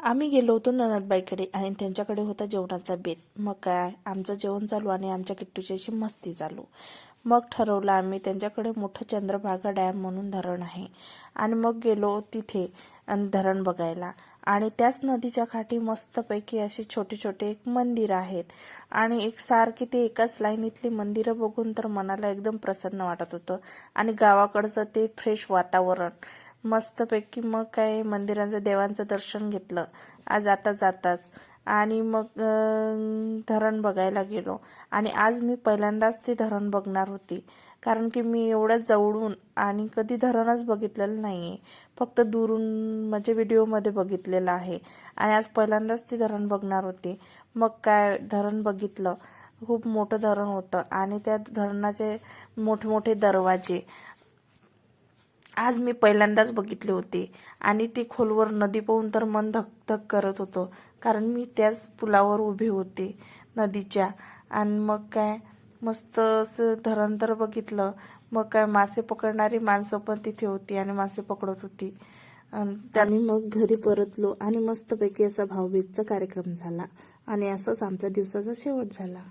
आम्ही गेलो होतो ननदबाईकडे आणि त्यांच्याकडे होता जेवणाचा बेत. मग काय आमचं जेवण चालू आणि आमच्या किट्टूची अशी मस्ती चालू. मग ठरवलं आम्ही त्यांच्याकडे मोठं चंद्रभागा डॅम म्हणून धरण आहे आणि मग गेलो तिथे धरण बघायला. आणि त्याच नदीच्या काठी मस्तपैकी असे छोटे छोटे एक मंदिर आहेत आणि एक सारखी ते एकाच लाईनीतली मंदिरं बघून तर मनाला एकदम प्रसन्न वाटत होतं. आणि गावाकडचं ते फ्रेश वातावरण मस्तपैकी. मग काय मंदिराचं देवांचं दर्शन घेतलं आज जाताच आणि मग धरण बघायला गेलो. आणि आज मी पहिल्यांदाच ते धरण बघणार होती, कारण की मी एवढ्या जवळून आणि कधी धरणच बघितलेलं नाही आहे, फक्त दुरून म्हणजे व्हिडिओमध्ये बघितलेलं आहे. आणि आज पहिल्यांदाच ते धरण बघणार होते. मग काय धरण बघितलं, खूप मोठं धरण होतं आणि त्या धरणाचे मोठमोठे दरवाजे आज मी पहिल्यांदाच बघितले होते. आणि ती खोलवर नदी पाहून तर मन धक करत होतं, कारण मी त्याच पुलावर उभे होते नदीच्या. आणि मग काय मस्त असं धरण तर बघितलं. मग काय मासे पकडणारी माणसं पण तिथे होती आणि मासे पकडत होती. त्यांनी मग घरी परतलो आणि मस्तपैकी असा भाऊबीजचा कार्यक्रम झाला आणि असंच आमचा दिवसाचा शेवट झाला.